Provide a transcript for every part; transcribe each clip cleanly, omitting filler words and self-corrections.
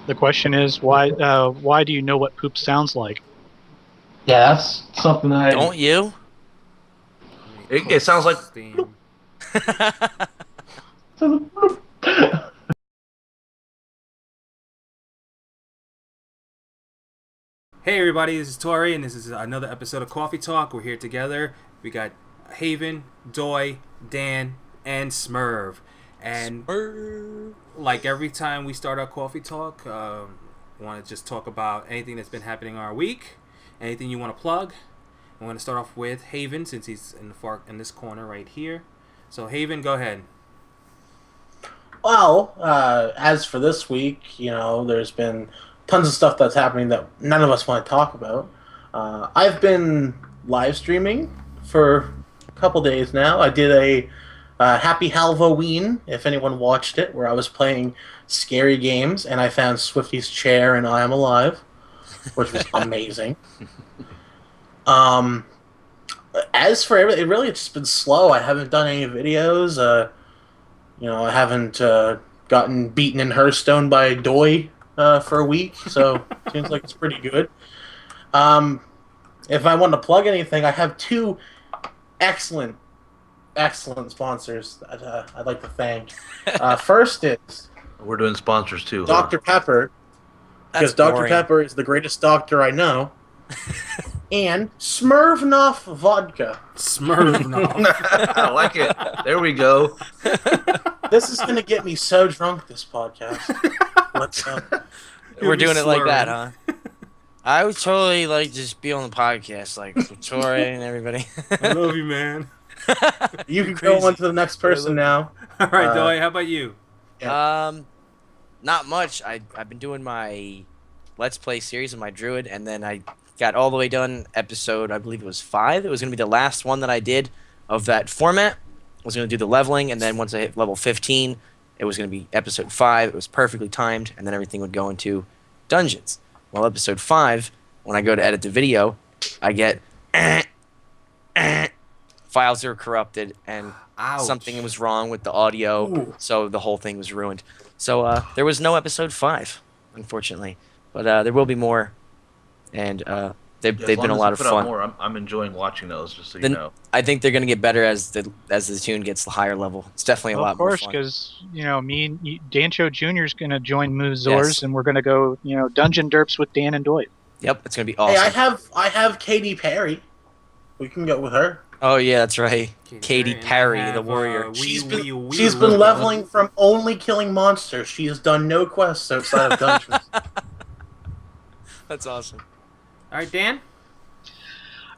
The question is, why do you know what poop sounds like? Yeah, that's something I... Don't you? It sounds like... Steam. Hey everybody, this is Toray, and this is another episode of Cawfee Tawk. We're here together. We got Haven, Doy, Dan, and Smurv. And like every time we start our Cawfee Talk, we want to just talk about anything that's been happening our week, anything you want to plug. I'm going to start off with Haven, since he's in this corner right here. So Haven, go ahead. Well, as for this week, there's been tons of stuff that's happening that none of us want to talk about. I've been live streaming for a couple days now. I did a Happy Halloween, if anyone watched it, where I was playing scary games, and I found Swifty's chair and I Am Alive, which was amazing. As for everything, it's just been slow. I haven't done any videos. I haven't gotten beaten in Hearthstone by Doy for a week, so seems like it's pretty good. If I want to plug anything, I have two excellent sponsors that I'd like to thank. First is We're doing sponsors too. Dr. Pepper, because Dr. Pepper is the greatest doctor I know. And Smirnoff vodka. Smirnoff. I like it. There we go. This is going to get me so drunk, this podcast. We're doing it like that, huh? I would totally just be on the podcast, like with Toray and everybody. I love you, man. You can go on to the next person now. All right, Doy, how about you? Not much. I've been doing my Let's Play series of my Druid, and then I got all the way done episode, I believe it was 5. It was going to be the last one that I did of that format. I was going to do the leveling, and then once I hit level 15, it was going to be episode 5. It was perfectly timed, and then everything would go into dungeons. Well, episode 5, when I go to edit the video, I get files are corrupted, and something was wrong with the audio, so the whole thing was ruined. So there was no episode 5, unfortunately. But there will be more, and they've been a lot of fun. More, I'm enjoying watching those, just so you know. I think they're going to get better as the tune gets higher level. It's definitely a lot more fun. Of course, because me and Dancho Jr. is going to join Moozors, and we're going to go dungeon derps with Dan and Doy. Yep, it's going to be awesome. Hey, I have Katy Perry. We can go with her. Oh yeah, that's right. Katy Perry, the warrior. She's been leveling from only killing monsters. She has done no quests outside of dungeons. That's awesome. All right, Dan?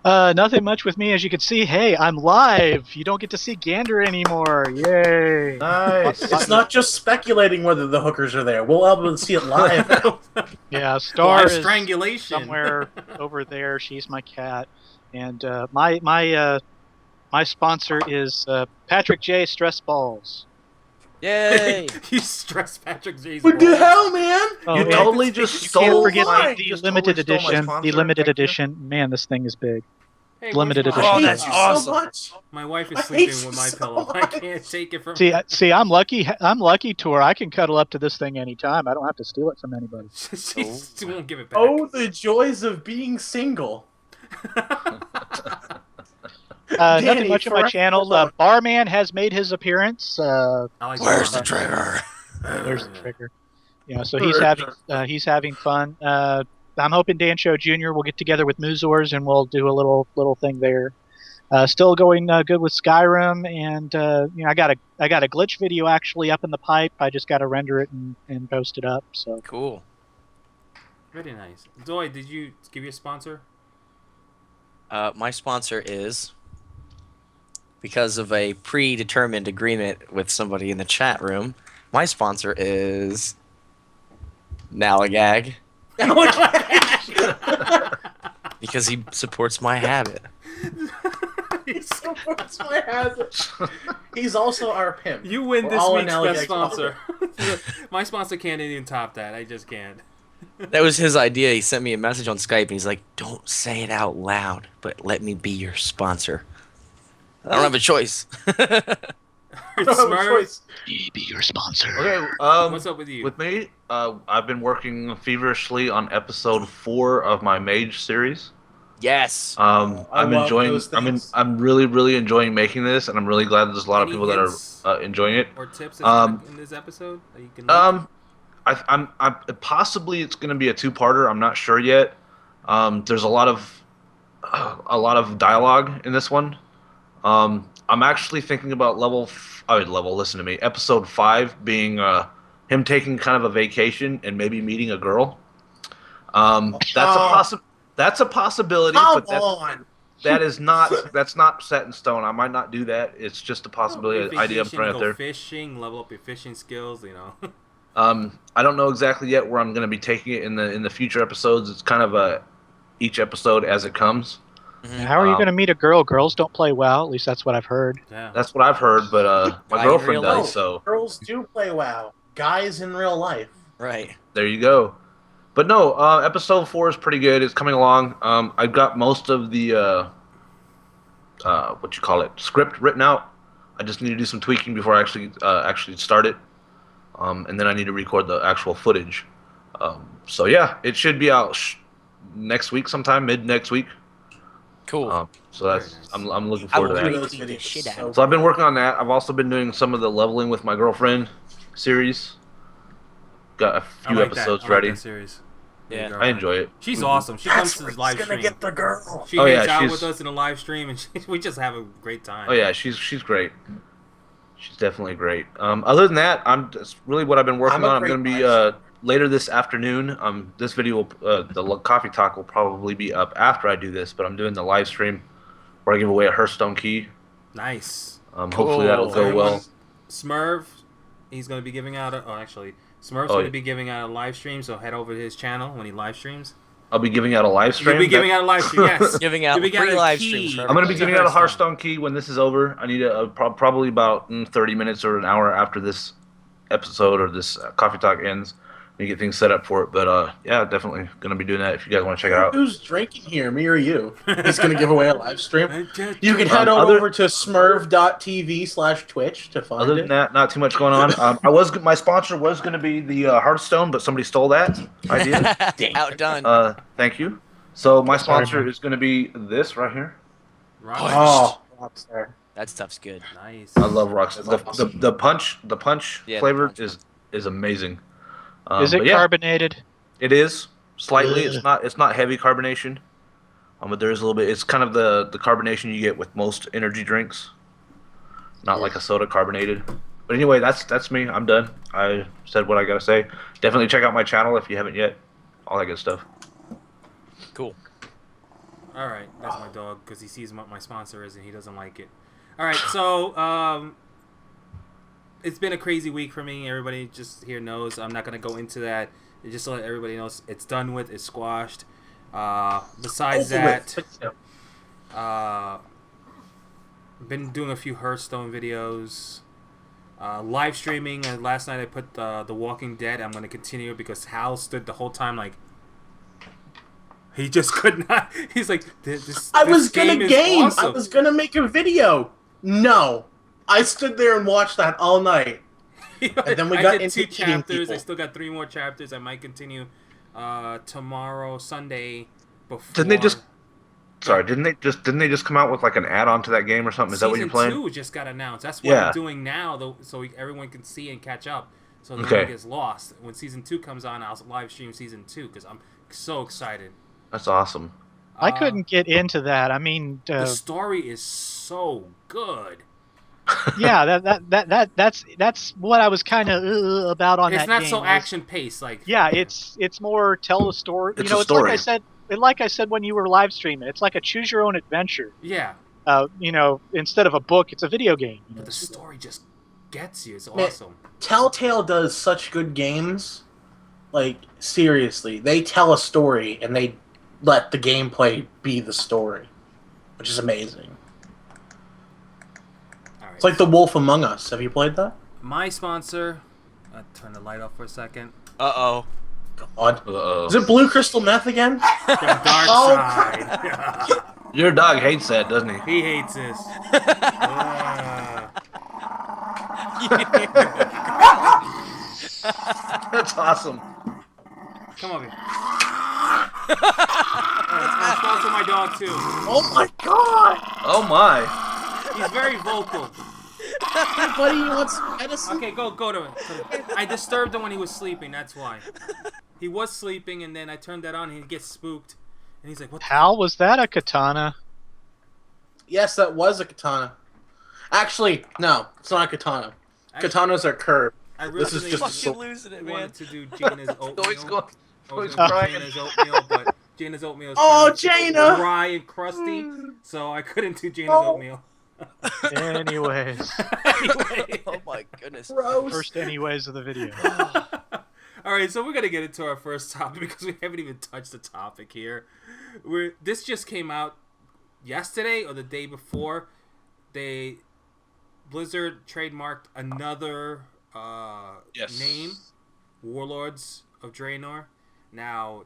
Nothing much with me, as you can see. Hey, I'm live. You don't get to see Gander anymore. Yay. Nice. It's not just speculating whether the hookers are there. We'll be able to see it live. Yeah, Star is strangulation somewhere over there. She's my cat. And my sponsor is Patrick J. Stress Balls. Yay! You stress Patrick J's What the hell, man? Oh, You man. totally just You stole can't forget my... the just limited totally stole my edition. sponsor. The limited Thank you. edition. Man, this thing is big. Hey, Limited where's my- edition. I hate that's you awesome. so much. My wife is I sleeping hate with you my so pillow. I much. can't take it from See, I'm lucky. I'm lucky, Tor. I can cuddle up to this thing anytime. I don't have to steal it from anybody. She won't give it back. Oh, the joys of being single. Nothing Danny, much on my channel. Barman has made his appearance. I like Where's that. the trigger? There's the trigger. So he's having fun. I'm hoping Dan Show Jr. will get together with Moozors and we'll do a little thing there. Still going good with Skyrim, and I got a glitch video actually up in the pipe. I just got to render it and post it up. So Cool. Very nice. Doy, did you give your sponsor? My sponsor is, because of a predetermined agreement with somebody in the chat room, my sponsor is Nalagag, because he supports my habit. He supports my habit. He's also our pimp. You win We're this all week's Nalagag best sponsor. My sponsor can't even top that. I just can't. That was his idea. He sent me a message on Skype, and he's like, "Don't say it out loud, but let me be your sponsor." I don't have a choice. I don't have a Smurf, choice. Be your sponsor. Okay. what's up with you? With me, I've been working feverishly on episode 4 of my Mage series. Yes. I I'm love enjoying. those things. I'm really, really enjoying making this, and I'm really glad that there's a lot of Any people that hints are enjoying it. or tips in this episode that you can I'm possibly it's going to be a 2-parter. I'm not sure yet. There's a lot of dialogue in this one. I'm actually thinking about listen to me. Episode 5 being him taking kind of a vacation and maybe meeting a girl. That's a possibility, Come but on. that's not set in stone. I might not do that. It's just a possibility, idea I'm throwing out there. Fishing, level up your fishing skills, you know. I don't know exactly yet where I'm going to be taking it in the future episodes. It's kind of each episode as it comes. How are you going to meet a girl? Girls don't play WoW. At least that's what I've heard. Yeah. That's what I've heard, but my Guy in girlfriend real does. life. So Girls do play WoW. Guys in real life. Right. there you go. But no, episode 4 is pretty good. It's coming along. I've got most of the script written out. I just need to do some tweaking before I actually start it. And then I need to record the actual footage. So yeah, it should be out next week sometime, mid next week. Cool. So that's Very nice. I'm looking I forward will to that. retweet the shit out of So I've been working on that. I've also been doing some of the leveling with my girlfriend series. Got a I few like episodes that. I like ready. that series. Yeah. I enjoy it. She's awesome. She comes to the live gonna stream. get the girl. She Oh, hangs yeah, out she's- with us in a live stream, and we just have a great time. Oh yeah, she's great. She's definitely great. Other than that, that's really what I've been working I'm a on. I'm great going to be live later this afternoon. This video, the Coffee Talk, will probably be up after I do this, but I'm doing the live stream where I give away a Hearthstone key. Nice. Hopefully that'll go well. Smurf, he's going to be giving out Smurf's going to be giving out a live stream, so head over to his channel when he live streams. I'll be giving out a live stream. You'll be giving out a live stream, yes. Giving out You'll be free getting a live key. streams. For I'm going to be To giving out a Hearthstone. Hearthstone key when this is over. I need probably about 30 minutes or an hour after this episode or this Coffee Talk ends. We get things set up for it. But yeah, definitely going to be doing that if you guys want to check it out. Who's drinking here, me or you? He's going to give away a live stream. You can Um, head on over to smurv.tv/Twitch to find Other it. than that, not too much going on. My sponsor was going to be the Hearthstone, but somebody stole that idea. Outdone. Thank you. So my Sorry, sponsor man. is going to be this right here. Right. Oh, Rockstar. That stuff's good. Nice. I love Rockstar. That's awesome. The punch Yeah, the flavor punch is amazing. Is it but yeah, carbonated? It is slightly. Ugh. It's not heavy carbonation. But there is a little bit. It's kind of the carbonation you get with most energy drinks. Not like a soda carbonated. But anyway, that's me. I'm done. I said what I gotta say. Definitely check out my channel if you haven't yet. All that good stuff. Cool. All right, that's my dog because he sees what my sponsor is and he doesn't like it. All right, so it's been a crazy week for me. Everybody just here knows. I'm not gonna go into that. Just to let everybody know, it's done with. It's squashed. Besides that, been doing a few Hearthstone videos. Live streaming. Last night I put The Walking Dead. I'm gonna continue because Hal stood the whole time like. He just could not. He's like, I was gonna is game. awesome. I was gonna make a video. No, I stood there and watched that all night. And then we I got did into 2 eating chapters. people. I still got 3 more chapters. I might continue tomorrow, Sunday. Before Didn't they just? Sorry, didn't they just come out with like an add-on to that game or something? Is that what you're playing? Season 2 just got announced. That's what Yeah. I'm doing now, though, so everyone can see and catch up. So no Okay. one gets lost. When season 2 comes on, I'll live stream season 2 because I'm so excited. That's awesome. I couldn't get into that. I mean, The story is so good. yeah, that's what I was kind of about on It's that not game. so is- action paced. Like Yeah, it's more tell the story. It's You know, a it's like story. I said. Like I said when you were live streaming, it's like a choose your own adventure. yeah, You know, instead of a book, it's a video game. but the story just gets you. It's Man, awesome. Telltale does such good games. Like, seriously, they tell a story and they let the gameplay be the story, which is amazing. All right. It's like The Wolf Among Us. Have you played that? My sponsor. I'll turn the light off for a second. Uh-oh. God. Uh-oh. Is it Blue Crystal Meth again? The dark Oh, side. Your dog hates that, doesn't he? He hates this. That's awesome. Come over here. That's also my dog too. Oh my god! Oh my. He's very vocal. Hey, buddy, you want some medicine? Okay, go to him. I disturbed him when he was sleeping. That's why. He was sleeping, and then I turned that on, and he gets spooked, and he's like, "What?" Hal, was that a katana? Yes, that was a katana. Actually, no, it's not a katana. Katanas are curved. I This is originally just a Fucking sword. losing it, man. wanted to do Gina's oatmeal. Always going. I was Always gonna do crying. Gina's oatmeal, but Gina's oatmeal is Oh, kind of Jaina! dry and crusty, so I couldn't do Gina's Oh. oatmeal. Anyways. Anyway. Oh my goodness. Gross. First anyways of the video. All right, so we're gonna get into our first topic because we haven't even touched the topic here. This just came out yesterday or the day before. Blizzard trademarked another name, Warlords of Draenor. Now,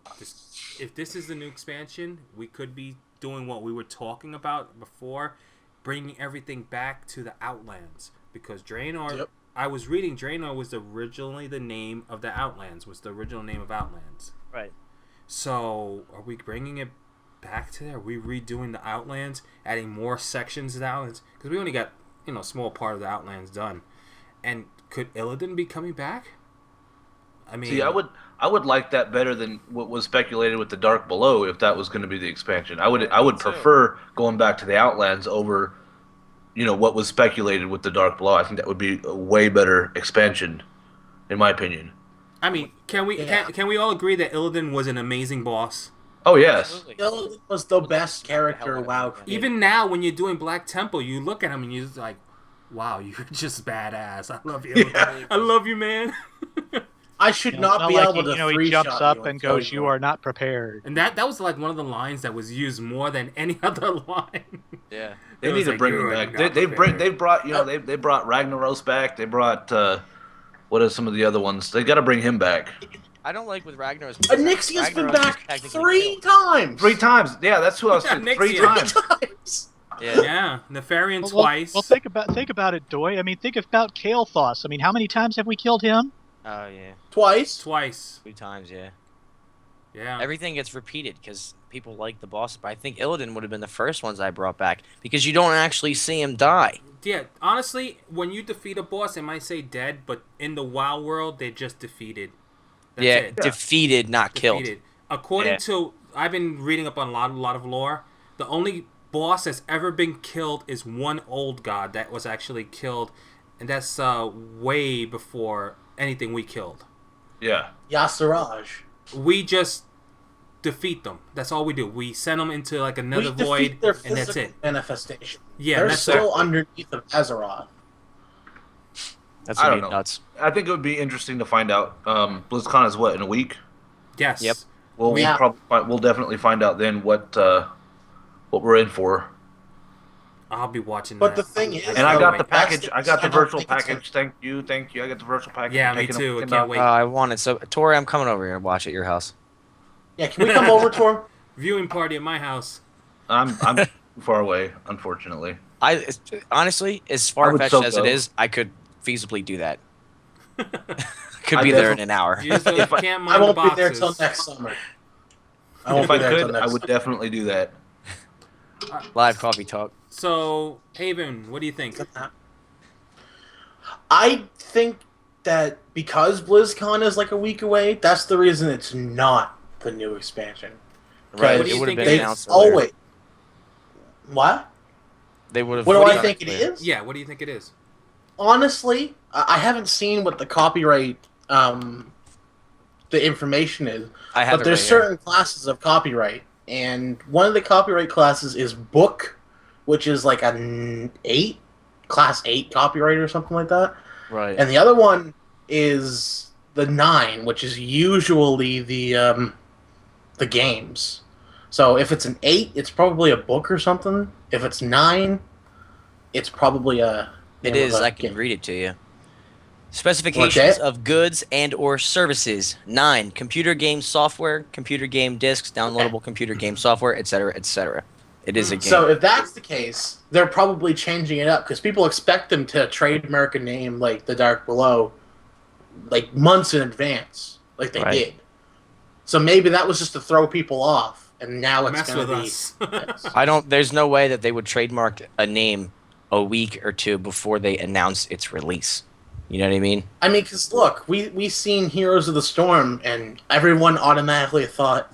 if this is the new expansion, we could be doing what we were talking about before, bringing everything back to the Outlands, because Draenor. Yep. I was reading Draenor was originally the name of the Outlands. Was the original name of Outlands. Right. So, are we bringing it back to there? Are we redoing the Outlands, adding more sections to the Outlands? Because we only got, a small part of the Outlands done. And could Illidan be coming back? I mean, See, I would like that better than what was speculated with the Dark Below if that was going to be the expansion. I would prefer going back to the Outlands over, what was speculated with the Dark Below. I think that would be a way better expansion, in my opinion. I mean, can we all agree that Illidan was an amazing boss? Oh yes. Absolutely. Illidan was the best character WoW created. Even now, when you're doing Black Temple, you look at him and you're just like, "Wow, you're just badass. I love you. Yeah. I love you, man." I should It's not be like able he, to he three-shot jumps up you and goes, "You are not prepared." And that was like one of the lines that was used more than any other line. Yeah. They It need was to like, bring "You him are back. not They prepared." brought they brought Ragnaros back. They brought what are some of the other ones? They got to bring him back. I don't like with Ragnar's. Anixia's been Ragnaros back was technically 3 killed. times! 3 times. Yeah, that's who I was Yeah, saying. Nick's 3 here. times. times! Yeah. Yeah, Nefarian Well, twice. Well, think about it, Doy. I mean, think about Kael'thas. I mean, how many times have we killed him? Oh yeah. Twice. Twice. 3 times. Yeah. Yeah. Everything gets repeated because people like the boss. But I think Illidan would have been the first ones I brought back because you don't actually see him die. Yeah, honestly, when you defeat a boss, they might say dead, but in the WoW world, they're just defeated. That's Yeah, it. defeated, not killed. Defeated. According Yeah. to, I've been reading up on a lot of lore. The only boss that's ever been killed is one old god that was actually killed, and that's way before anything we killed. Yeah. Yasiraj. We just defeat them. That's all we do. We send them into like another We void, defeat their and that's physical it. manifestation. Yeah, They're that's still it. underneath of Azeroth. That's I gonna don't be know. nuts. I think it would be interesting to find out. BlizzCon is what, in a week? Yes. Yep. Well, Yeah. we'll definitely find out then what we're in for. I'll be watching But that. the thing is, And I though, got the that's package. I got the I don't virtual think it's package. Thank you. I got the virtual package. Yeah, I'm me taking too. I them- can't wait. I want it. So, Tori, I'm coming over here and watch at your house. Yeah, can we come over to him? Viewing party at my house. I'm too far away, unfortunately. Honestly, as I would far-fetched so as it go. is, I could feasibly do that. Could I be there in definitely- an hour. You just If I- can't I mind won't the be boxes. there till next summer. I won't If be I there till could, next I would definitely do that. Live coffee talk. So, Haven, what do you think? I think that because BlizzCon is like a week away, that's the reason it's not the new expansion. Right. What do It you would have think been it They is? announced earlier. always. What? They would have. What do I done think it earlier. is? Yeah, what do you think it is? Honestly, I haven't seen what the copyright, the information is. I have But it there's right here. certain classes of copyright, and one of the copyright classes is book, which is like an 8, class 8 copyright or something like that. Right. And the other one is the 9, which is usually the games. So if it's an 8, it's probably a book or something. If it's 9, it's probably a. It name is. of a I can game. read it to you. Specifications Okay. of goods and/or services. 9. Computer game software, computer game discs, downloadable computer game software, etc., etc. It is a game. So if that's the case, they're probably changing it up because people expect them to trademark a name like the Dark Below, like months in advance, like they did. So maybe that was just to throw people off, and now it's going to be. There's no way that they would trademark a name a week or two before they announce its release. You know what I mean? I mean, because look, we seen Heroes of the Storm, and everyone automatically thought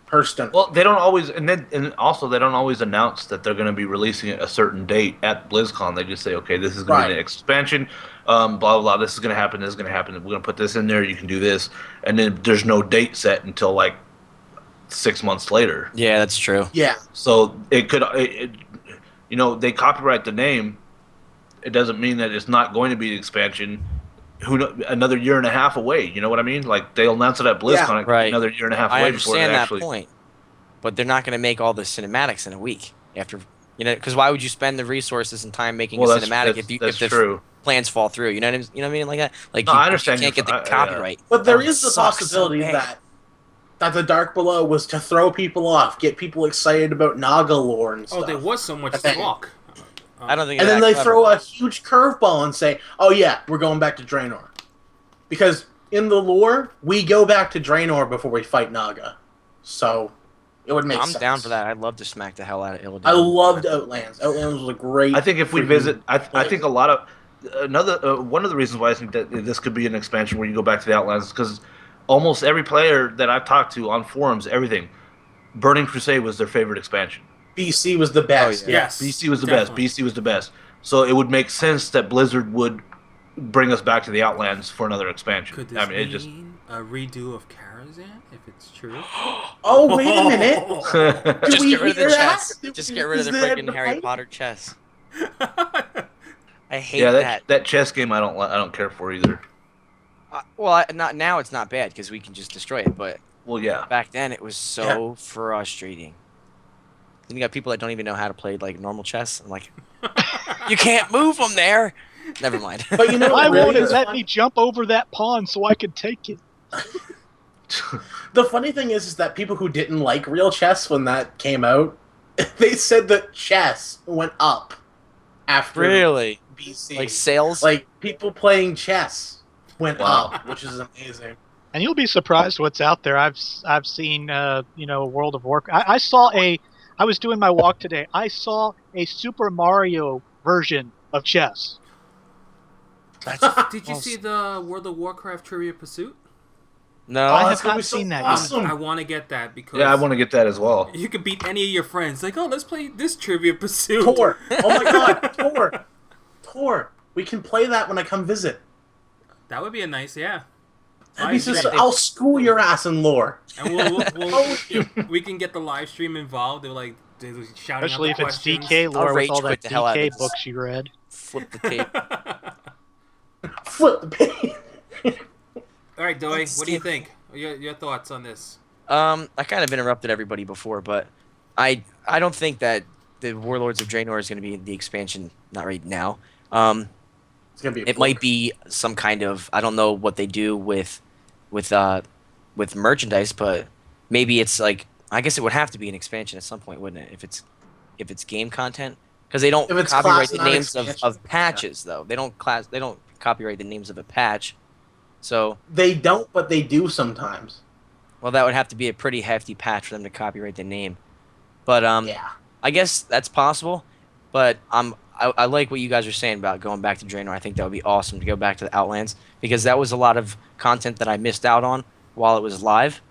Hearthstone. Well, they don't always, and also they don't always announce that they're going to be releasing it a certain date at BlizzCon. They just say, okay, this is going to be an expansion, blah blah blah. This is going to happen. This is going to happen. We're going to put this in there. You can do this, and then there's no date set until like 6 months later. Yeah, that's true. Yeah. So it could, they copyright the name. It doesn't mean that it's not going to be an expansion. Another year and a half away. You know what I mean? Like they'll announce it at BlizzCon another year and a half away. I understand that point, but they're not going to make all the cinematics in a week after. Because why would you spend the resources and time making a cinematic if the plans fall through? You know what I mean? Like that. Like I understand. You can't get the copyright. But there is the possibility that the Dark Below was to throw people off, get people excited about Naga lore and stuff. Oh, there was so much talk. I don't think. And then they throw a huge curveball and say, "Oh yeah, we're going back to Draenor," because in the lore we go back to Draenor before we fight Naga, so it would make sense. I'm down for that. I'd love to smack the hell out of Illidan. I loved Outlands. Outlands was a great. I think if we visit, I think a lot of one of the reasons why I think that this could be an expansion where you go back to the Outlands is because almost every player that I've talked to on forums, everything, Burning Crusade was their favorite expansion. BC was the best. Oh, yeah. Yes, BC was the best. BC was the best. So it would make sense that Blizzard would bring us back to the Outlands for another expansion. Could this mean a redo of Karazhan, if it's true? Oh, wait a minute. Just get rid of the chess. Just get rid of the freaking Harry Potter chess. I hate that. That chess game I don't care for either. Not now. It's not bad because we can just destroy it. But back then it was so frustrating. Then you got people that don't even know how to play like normal chess. I'm like, you can't move them there. Never mind. But you know, why won't it let me jump over that pawn so I can take it? The funny thing is that people who didn't like real chess when that came out, they said that chess went up after BC. Like sales? Like people playing chess went up, which is amazing. And you'll be surprised what's out there. I've seen World of Warcraft. I was doing my walk today. I saw a Super Mario version of chess. Did you see the World of Warcraft Trivia Pursuit? No, I have not seen that. Awesome. I want to get that because I want to get that as well. You could beat any of your friends. Like, let's play this Trivia Pursuit. Tor. Oh my God, Tor. We can play that when I come visit. That would be a nice, I'll school your ass in lore. And we can get the live stream involved. They're like shouting especially out if the it's questions. DK lore with all that the hell out of DK this. books you read. Flip the tape. Flip the page. All right, Doy, what do you think? Your thoughts on this? I kind of interrupted everybody before, but I don't think that the Warlords of Draenor is going to be the expansion. Not right now. It's gonna be. It might be some kind of, I don't know what they do with merchandise, but maybe it's like, I guess it would have to be an expansion at some point, wouldn't it? If it's game content, because they don't copyright the names of patches though. They don't copyright the names of a patch. So they don't, but they do sometimes. Well, that would have to be a pretty hefty patch for them to copyright the name. But I guess that's possible. But I like what you guys are saying about going back to Draenor. I think that would be awesome to go back to the Outlands because that was a lot of content that I missed out on while it was live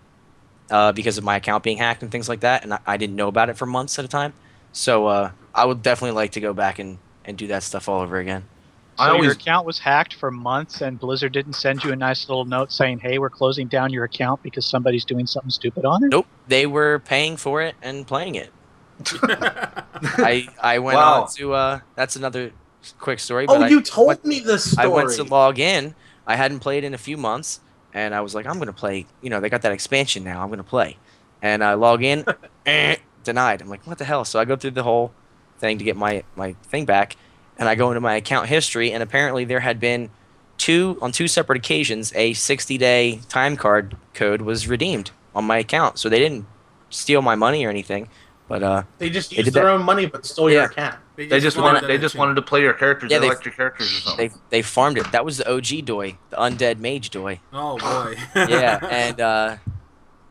because of my account being hacked and things like that, and I didn't know about it for months at a time. So I would definitely like to go back and do that stuff all over again. So your account was hacked for months, and Blizzard didn't send you a nice little note saying, "Hey, we're closing down your account because somebody's doing something stupid on it"? Nope, they were paying for it and playing it. I went on to that's another quick story. But you told me this story. I went to log in. I hadn't played in a few months, and I was like, I'm gonna play. They got that expansion now. I'm gonna play, and I log in, denied. I'm like, what the hell? So I go through the whole thing to get my thing back, and I go into my account history, and apparently there had been on two separate occasions a 60-day time card code was redeemed on my account. So they didn't steal my money or anything. But They just They used did their that- own money, but stole your account. They just wanted to play your characters. Yeah, They they- liked your characters or something. they farmed it. That was the OG Doi, the undead mage Doi. Oh boy. Yeah, and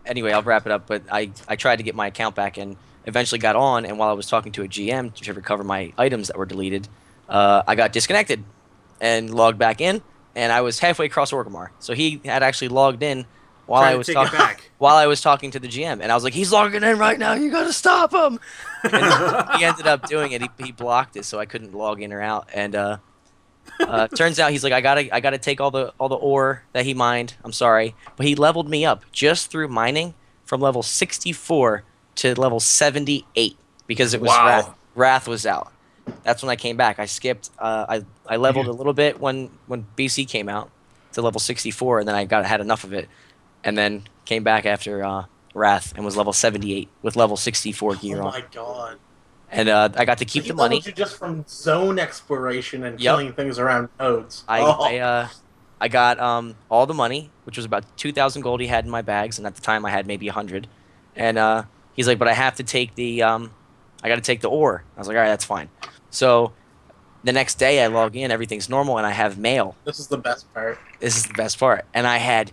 anyway, I'll wrap it up. But I tried to get my account back and eventually got on. And while I was talking to a GM to recover my items that were deleted, I got disconnected and logged back in. And I was halfway across Orgrimmar, so he had actually logged in while Trying I to was take it talking. back. While I was talking to the GM, and I was like, "He's logging in right now. You gotta stop him." And he ended up doing it. He blocked it, so I couldn't log in or out. And turns out he's like, I gotta take all the ore that he mined. I'm sorry, but he leveled me up just through mining from level 64 to level 78 because it was Wow. Wrath was out. That's when I came back. I skipped. I leveled a little bit when BC came out to level 64, and then I had enough of it, and then came back after Wrath and was level 78 with level 64 gear Oh on. my god. And I got to keep He the money. leveled you just from zone exploration and Yep. killing things around nodes. I got all the money, which was about 2,000 gold he had in my bags, and at the time I had maybe 100. And he's like, but I have to take the I got to take the ore. I was like, all right, that's fine. So the next day I log in, everything's normal, and I have mail. This is the best part. This is the best part. And I had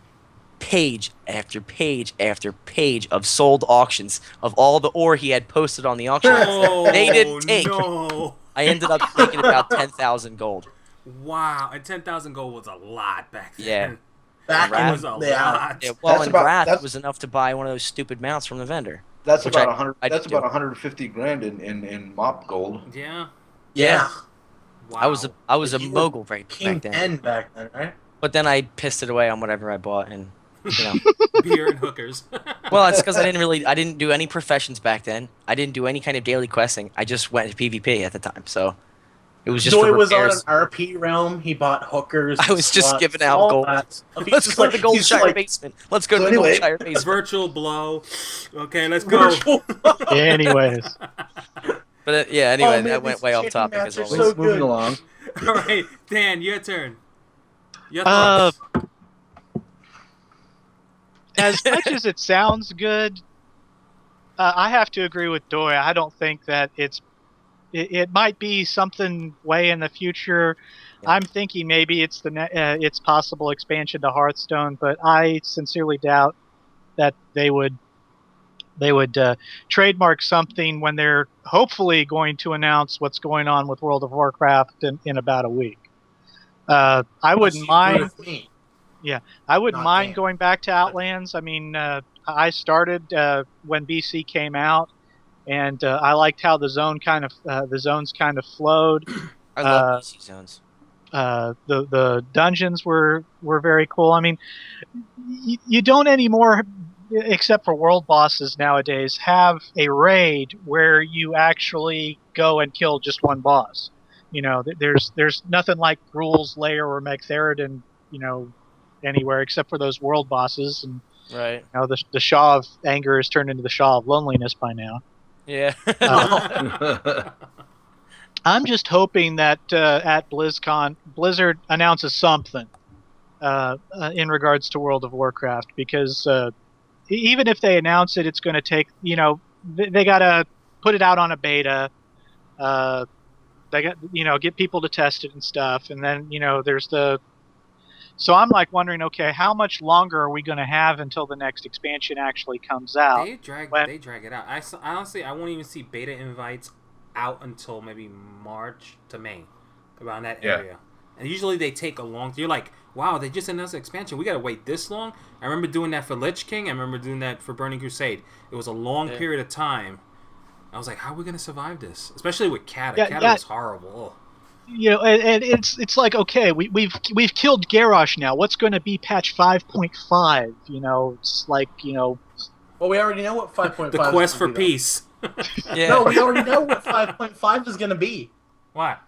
page after page after page of sold auctions of all the ore he had posted on the auction. Oh, They didn't take. No. I ended up taking about 10,000 gold. Wow, and 10,000 gold was a lot back then. Yeah. Back Wrath was a in, yeah. lot. Yeah, well, That's and about- Wrath that's- was enough to buy one of those stupid mounts from the vendor. That's Which about I- 100. I That's did do. about 150 grand in mop gold. Yeah. Yeah. Wow. I was a You were mogul right King back then. 10 back then, right? But then I pissed it away on whatever I bought, and you know. beer and hookers. Well, it's because I didn't do any professions back then. I didn't do any kind of daily questing. I just went to PvP at the time, so it was just Zoe for was on an repairs. RP realm. He bought hookers. I was just sluts, giving out all gold. that stuff. He's Let's just go to like- the Gold he's Shire like, basement. Let's go to So the Gold anyway- Shire basement. Virtual blow. Okay, let's go. virtual- Anyways, But yeah, anyway, Oh, man, that went these way off chicken topic mats as are always. so Moving good. along. All right, Dan, your turn. Your uh, thoughts. as much as it sounds good, I have to agree with Doy. I don't think that it might be something way in the future. Yeah. I'm thinking maybe it's it's possible expansion to Hearthstone, but I sincerely doubt that they would trademark something when they're hopefully going to announce what's going on with World of Warcraft in about a week. I wouldn't You mind. agree with me. I wouldn't Not mind Dan. going back to Outlands. I mean, I started when BC came out, and I liked how the zones kind of flowed. I love PC zones. The dungeons were very cool. I mean, you don't anymore, except for world bosses nowadays, have a raid where you actually go and kill just one boss. You know, there's nothing like Gruul's Lair or Magtheridon, you know, anywhere except for those world bosses. And Right. you know, the Shaw of Anger has turned into the Shaw of Loneliness by now. Yeah. I'm just hoping that at BlizzCon, Blizzard announces something in regards to World of Warcraft, because even if they announce it, it's going to take, you know, they got to put it out on a beta. They got, you know, get people to test it and stuff, and then, you know, there's the. So I'm like wondering, okay, how much longer are we going to have until the next expansion actually comes out? They drag it out. Honestly, I won't even see beta invites out until maybe March to May, around that Yeah. area. And usually they take a long. You're like, wow, they just announced an expansion. We gotta wait this long. I remember doing that for Lich King. I remember doing that for Burning Crusade. It was a long Yeah. period of time. I was like, how are we gonna survive this? Especially with Kata. Yeah, Kata yeah. was horrible. You know, and it's like, okay, we've killed Garrosh now. What's going to be patch 5.5? You know, it's like, you know, Well, we already know what 5.5 The is quest for gonna be, though. peace. Yeah. No, we already know what 5.5 is going to be. What?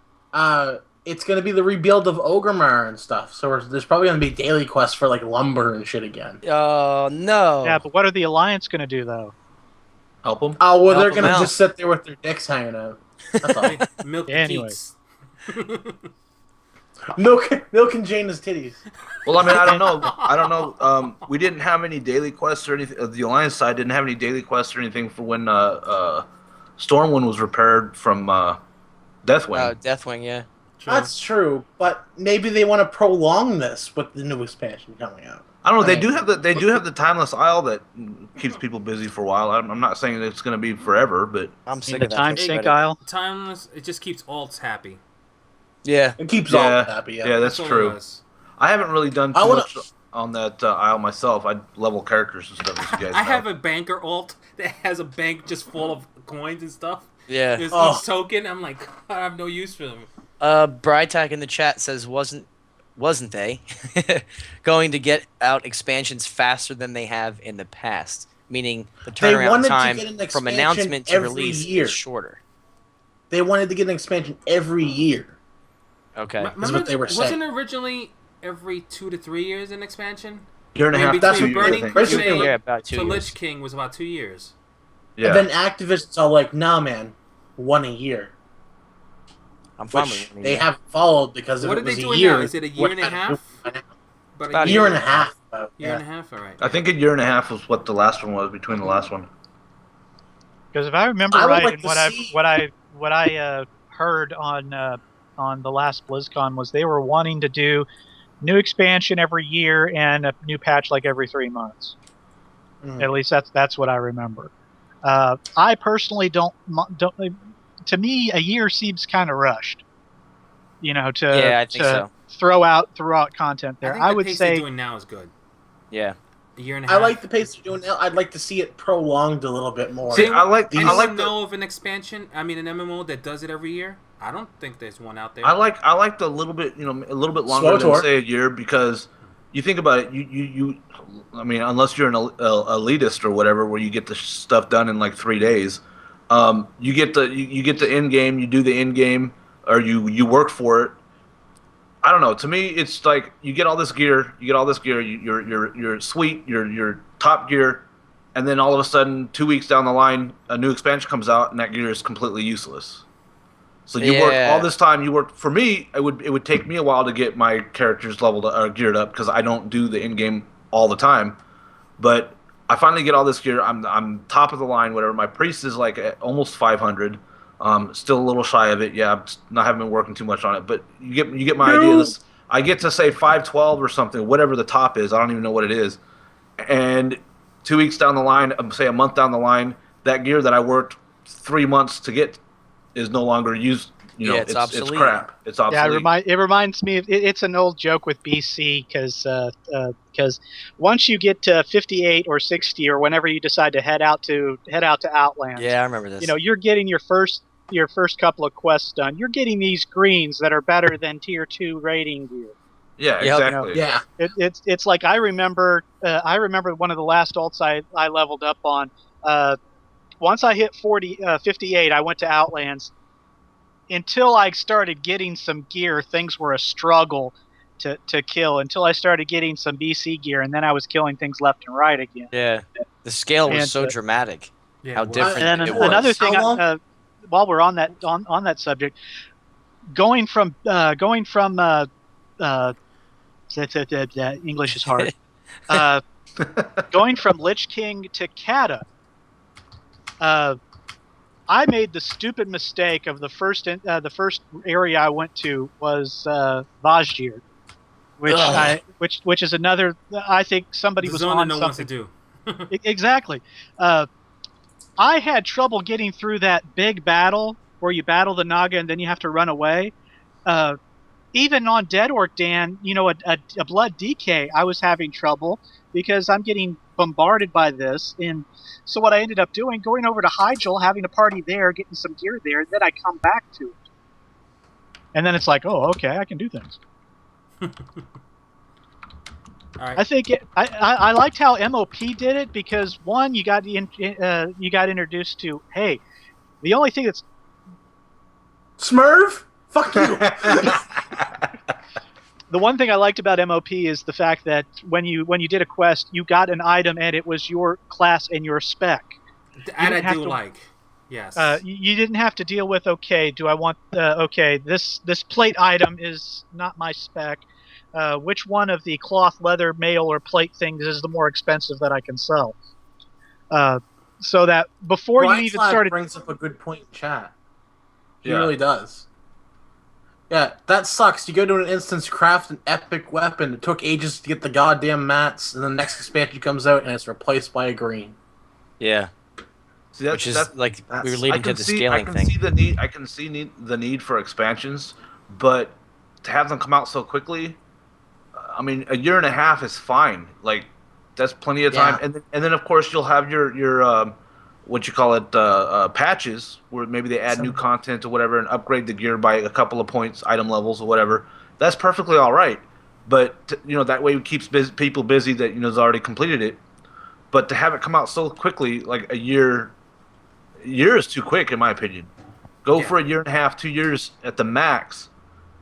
It's going to be the rebuild of Orgrimmar and stuff. So there's probably going to be daily quests for like lumber and shit again. Oh no. yeah. But what are the Alliance going to do though? Help them. Oh, well, they're Help 'em going to out. just sit there with their dicks hanging out. That's all. Milk the Anyway. Keats. milk and Jaina's titties. Well, I mean, I don't know. We didn't have any daily quests or anything. The Alliance side didn't have any daily quests or anything for when Stormwind was repaired from Deathwing. Deathwing, yeah. True. That's true, but maybe they want to prolong this with the new expansion coming out. I don't know. I They mean- do have the Timeless Isle that keeps people busy for a while. I'm not saying it's going to be forever, but I'm In sick the of that. time thing sink already. aisle. Timeless. It just keeps alts happy. Yeah. It keeps all happy. yeah, that's all it true. does. I haven't really done I too wanna- much on that aisle myself. I level characters and stuff, as you guys know. I have a banker alt that has a bank just full of coins and stuff. Yeah. There's Oh. each token. I'm like, I have no use for them. Brytac in the chat says wasn't they going to get out expansions faster than they have in the past? Meaning the They turnaround wanted to time get an from expansion announcement to every release year. is shorter. They wanted to get an expansion every year. Okay. what they were Wasn't saying. it originally every 2 to 3 years an expansion? year and a I mean, half. That's between what Burning Burning Crusade Crusade- Yeah, about 2 to years. Lich King was about 2 years. Yeah. And then activists are like, nah, man, 1 a year. I'm fine Which with they it. haven't followed because if What it are they was a doing year, now? Is it a year and a half? But About A year and a half. Year and a half. All right. I think a year and a half was what the last one was between the last one. Because if I remember I would right, like and to what see- I heard on the last BlizzCon was they were wanting to do new expansion every year and a new patch like every 3 months. Mm. At least that's what I remember. I personally don't. To me, a year seems kind of rushed. You know, to Yeah, I think so. throw out content there. I think I the would pace say they're doing now is good. Yeah. A year and a I half. like the pace they're doing now. I'd like to see it prolonged a little bit more. See, I like Anyone the know of an expansion? I mean, an MMO that does it every year? I don't think there's one out there. I like the little bit, a little bit longer SWTOR. than say a year, because you think about it, you I mean, unless you're an elitist or whatever, where you get the stuff done in like 3 days, you get the end game, you do the end game, or you work for it. I don't know. To me, it's like you get all this gear, you're sweet, you're top gear, and then all of a sudden, 2 weeks down the line, a new expansion comes out, and that gear is completely useless. So you work Yeah. all this time. You work for me. It would take me a while to get my characters leveled or geared up because I don't do the in game all the time. But I finally get all this gear. I'm top of the line. Whatever. My priest is like at almost 500. Still a little shy of it. Yeah, I haven't been working too much on it. But you get my idea. I get to say 512 or something. Whatever the top is. I don't even know what it is. And 2 weeks down the line, say a month down the line, that gear that I worked 3 months to get is no longer used. Yeah, it's it's obsolete. crap. It's obsolete. Yeah, it reminds me of it's an old joke with BC because once you get to 58 or 60 or whenever you decide to head out to Outlands, Yeah, I remember this. you're getting your first couple of quests done. You're getting these greens that are better than tier 2 rating gear. Yeah, Yep. exactly. Yeah. It's like I remember one of the last alts I leveled up on. Once I hit 58, I went to Outlands. Until I started getting some gear, things were a struggle to kill. Until I started getting some BC gear, and then I was killing things left and right again. Yeah. The scale was And, so dramatic. Yeah, How well, different And then it was. another thing, How long? while we're on that subject, going from English is hard. Going from Lich King to Kata, I made the stupid mistake of the first area I went to was Vajdir, which is another. I think somebody the was zone that on no one wants to something. do. Exactly. I had trouble getting through that big battle where you battle the Naga and then you have to run away. Even on Dead Orc Dan, a blood DK, I was having trouble because I'm getting bombarded by this. And so what I ended up doing, going over to Hyjal, having a party there, getting some gear there, then I come back to it. And then it's like, oh, okay, I can do things. All right. I think I liked how MOP did it because one, you got introduced to, hey, the only thing that's Smurf? Fuck you. the one thing I liked about MOP is the fact that when you did a quest, you got an item and it was your class and your spec. That I didn't have do to- like. Yes. You didn't have to deal with, okay, do I want this plate item is not my spec. Which one of the cloth, leather, mail, or plate things is the more expensive that I can sell? so that before Brian you even Slack started, brings up a good point in chat. He Yeah. really does. Yeah, that sucks. You go to an instance, craft an epic weapon. It took ages to get the goddamn mats, and the next expansion comes out and it's replaced by a green. Yeah. See, that's, Which is that's, like we were that's- leading I to can the see, scaling I can thing. see the need. I can see the need for expansions, but to have them come out so quickly, I mean, a year and a half is fine. Like that's plenty of time. Yeah. And then of course you'll have your what you call it patches where maybe they add new content or whatever and upgrade the gear by a couple of points, item levels or whatever. That's perfectly all right. But that way it keeps people busy that has already completed it. But to have it come out so quickly, like a year is too quick in my opinion. Go for a year and a half, 2 years at the max.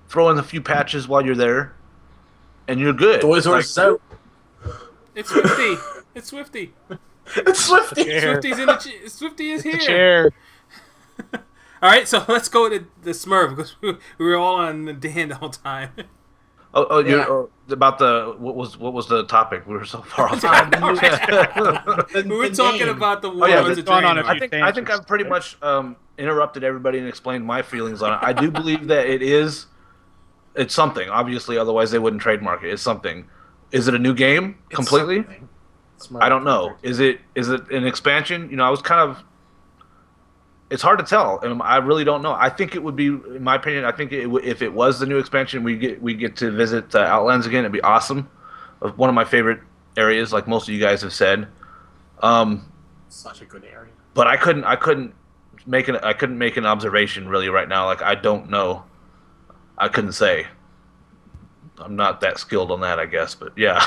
Throw in a few patches while you're there, and you're good. Toys R Us out. It's Swifty. It's Swifty. It's Swifty. Chair. Swifty is the here. chair. All right, so let's go to the Smurf because we were all on the Dan the whole time. You're about what was the topic? We were so far off. We were talking about the war. yeah, of but the going on a Draenor. few I think I've pretty much interrupted everybody and explained my feelings on it. I do believe that it's something. Obviously, otherwise they wouldn't trademark it. It's something. Is it a new game completely? I don't know. Is it an expansion? I was kind of. It's hard to tell, and I really don't know. I think it would be, in my opinion. I think if it was the new expansion, we get to visit Outlands again. It'd be awesome. One of my favorite areas, like most of you guys have said. Such a good area. But I couldn't make an observation really right now. Like I don't know. I couldn't say. I'm not that skilled on that, I guess. But yeah.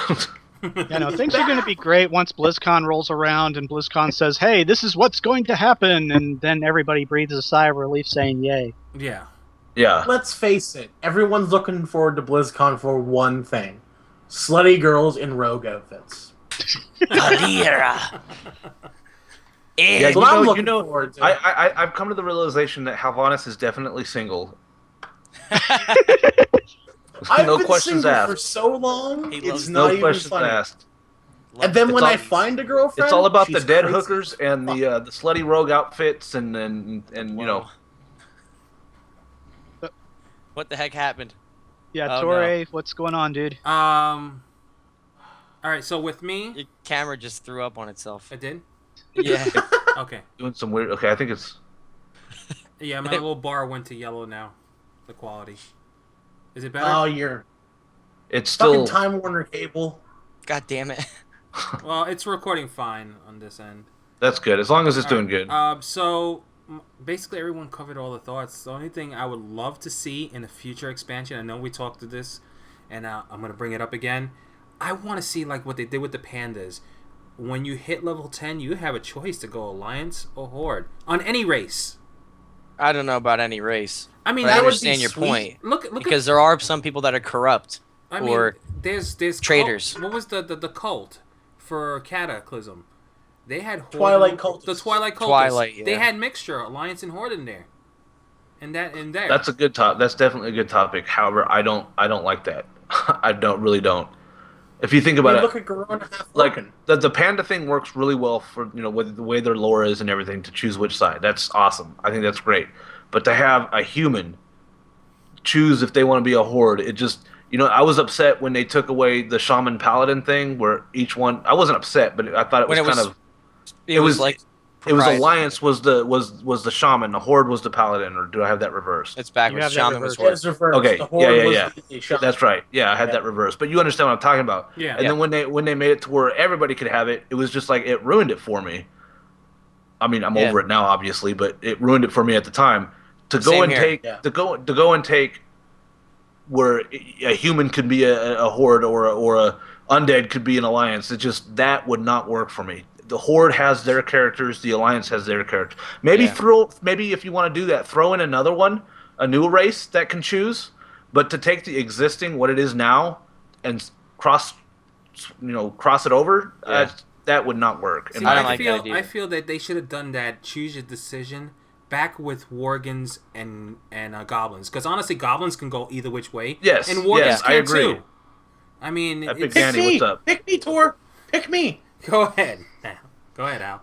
Yeah, no, things are going to be great once BlizzCon rolls around and BlizzCon says, "Hey, this is what's going to happen," and then everybody breathes a sigh of relief, saying, "Yay!" Yeah. Yeah. Let's face it. Everyone's looking forward to BlizzCon for one thing: slutty girls in rogue outfits. Alira. Yeah, That's what I'm looking forward to. I've come to the realization that Halvanis is definitely single. I've No been questions single asked. for so long, He it's loves not No even questions funny. asked. And then when all- I find a girlfriend, It's all about she's the dead crazy. hookers and the slutty rogue outfits and What the heck happened? Yeah, Oh, Toray, what's going on, dude? All right, so with me, Your camera just threw up on itself. it did. Yeah. Okay. doing some weird. Okay, I think it's. Yeah, my little bar went to yellow now. The quality. Is it better? Oh, you're It's fucking still. Time Warner cable. God damn it. Well, it's recording fine on this end. That's good as long as it's doing good. So basically, everyone covered all the thoughts. The only thing I would love to see in a future expansion, I know we talked to this, and I'm gonna bring it up again. I want to see like what they did with the pandas. When you hit level 10, you have a choice to go Alliance or Horde on any race. I don't know about any race. I mean, But I that would understand be your sweet. point. look Because there are some people that are corrupt. I mean, or there's traitors. What was the cult for Cataclysm? They had Horde, Twilight cultists. The Twilight cultists. Twilight, yeah. They had mixture Alliance and Horde in there. And that in there. That's a good top. That's definitely a good topic. However, I don't like that. I really don't. If you think about it, Look at Corona half like broken. the panda thing works really well for with the way their lore is and everything to choose which side. That's awesome. I think that's great. But to have a human choose if they want to be a horde, it just I was upset when they took away the shaman paladin thing where each one. I wasn't upset, but I thought it was When it kind was- of. It was like It was proprietary. alliance was the shaman, the horde was the paladin, or do I have that reversed? It's You backwards. have that Shaman was reversed. Horde. It's reversed. Okay, The Horde was yeah. the shaman. That's right. Yeah, I had that reversed. But you understand what I'm talking about. Yeah. And then when they made it to where everybody could have it, it was just like it ruined it for me. I mean, I'm over it now, obviously, but it ruined it for me at the time. To go Same and here. take Yeah. to go and take where a human could be a horde or a undead could be an alliance. It just that would not work for me. The horde has their characters, the alliance has their characters. Maybe Yeah. maybe if you want to do that, throw in another one, a new race that can choose. But to take the existing what it is now and cross it over, Yeah. that would not work. See, I don't I like feel that idea. I feel that they should have done that. Choose your decision back with Worgans and goblins, because honestly, goblins can go either which way. Yes, and Worgans yes, can I agree. too. I mean, Epic it's, Danny, Pick me. what's up? Pick me, Tor. Pick me. go ahead. Go ahead, Al.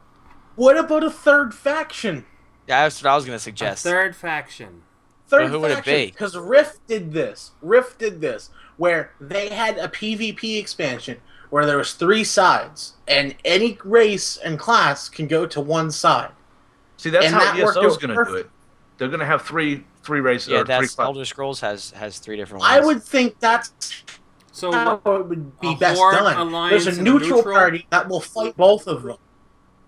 What about a third faction? Yeah, that's what I was gonna A suggest. third faction. Third who would it be? Because Rift did this. Rift did this, where they had a PvP expansion where there was 3 sides, and any race and class can go to one side. See, that's And how that worked ESO is out going to do perfect. it. They're going to have three races Yeah, or 3 that's classes. Elder Scrolls has 3 different ones. I would think that's So how what, it would be a best Horde done. alliance There's a and a neutral neutral? party that will fight both of them.